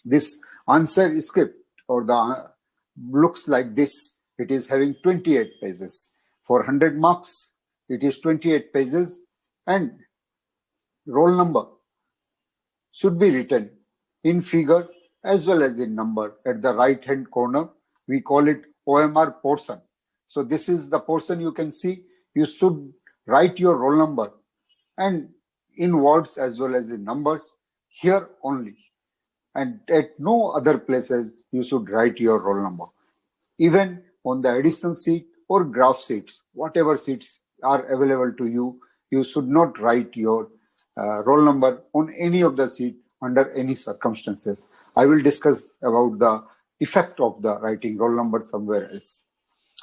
This answer script or the looks like this. It is having 28 pages. For 100 marks, it is 28 pages, and roll number should be written in figure as well as in number at the right hand corner. We call it OMR portion. So this is the portion you can see. You should write your roll number and in words as well as in numbers here only, and at no other places you should write your roll number. Even on the additional sheet or graph sheets, whatever sheets are available to you, you should not write your roll number on any of the sheet under any circumstances. I will discuss about the effect of the writing roll number somewhere else.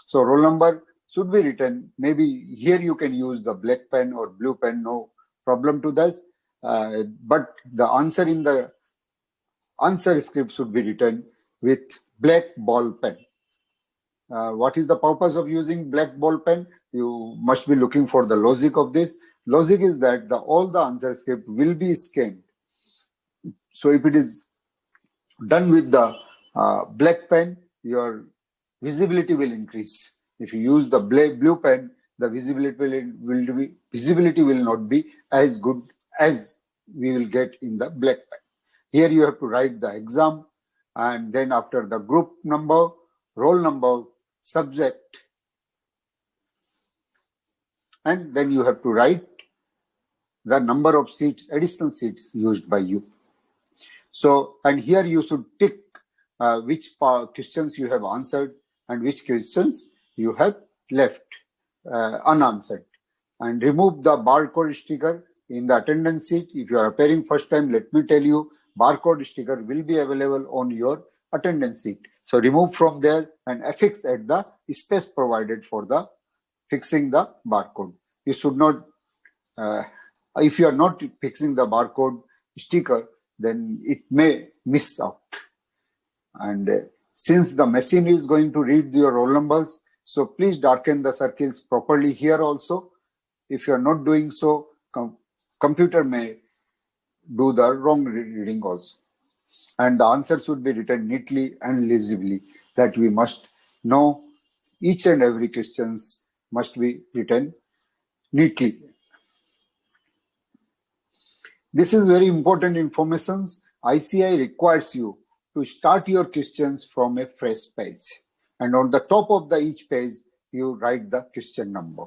So roll number should be written. Maybe here you can use the black pen or blue pen, no problem to this. But the answer in the answer script should be written with black ball pen. What is the purpose of using black ball pen? You must be looking for the logic of this. Logic is that all the answer script will be scanned. So if it is done with the black pen, your visibility will increase. If you use the blue pen, the visibility will not be as good as we will get in the black pen. Here you have to write the exam, and then after the group number, roll number, subject, and then you have to write the number of seats, additional seats used by you. So, and here you should tick which questions you have answered and which questions you have left unanswered, and remove the barcode sticker in the attendance sheet. If you are appearing first time, let me tell you, barcode sticker will be available on your attendance sheet. So remove from there and affix at the space provided for the fixing the barcode. You should not, if you are not fixing the barcode sticker, then it may miss out. And since the machine is going to read your roll numbers, so please darken the circles properly here also. If you are not doing so, computer may do the wrong reading also. And the answer should be written neatly and legibly, that we must know each and every questions must be written neatly. This is very important information. ICAI requires you to start your questions from a fresh page, and on the top of each page you write the question number.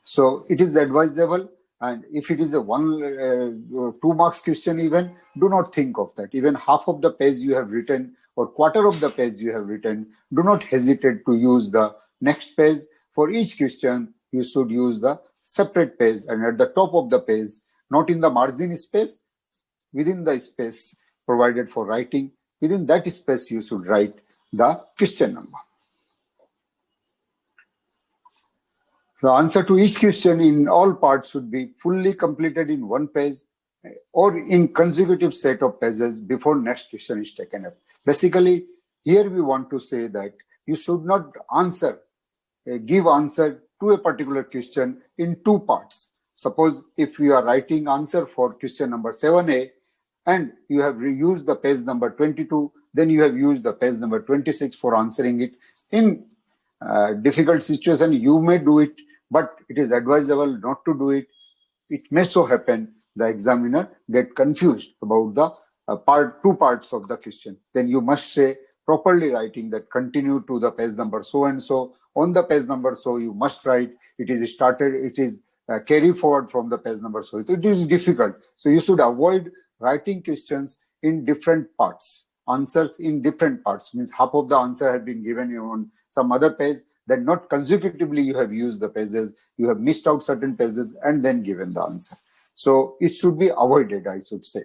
So it is advisable, and if it is a 2 marks question even, do not think of that. Even half of the page you have written or quarter of the page you have written, do not hesitate to use the next page. For each question you should use the separate page, and at the top of the page, not in the margin space, within the space provided for writing, within that space you should write the question number. The answer to each question in all parts should be fully completed in one page or in consecutive set of pages before next question is taken up. Basically, here we want to say that you should not give answer to a particular question in 2 parts. Suppose if you are writing answer for question number 7A and you have used the page number 22, then you have used the page number 26 for answering it. In difficult situation, you may do it, but it is advisable not to do it. It may so happen the examiner get confused about the 2 parts of the question. Then you must say properly writing that continue to the page number so and so. On the page number so you must write it is started, it is carry forward from the page number so. It is difficult. So you should avoid writing questions in different parts. Answers in different parts means half of the answer have been given on some other page, then not consecutively you have used the pages, you have missed out certain pages and then given the answer. So it should be avoided, I should say.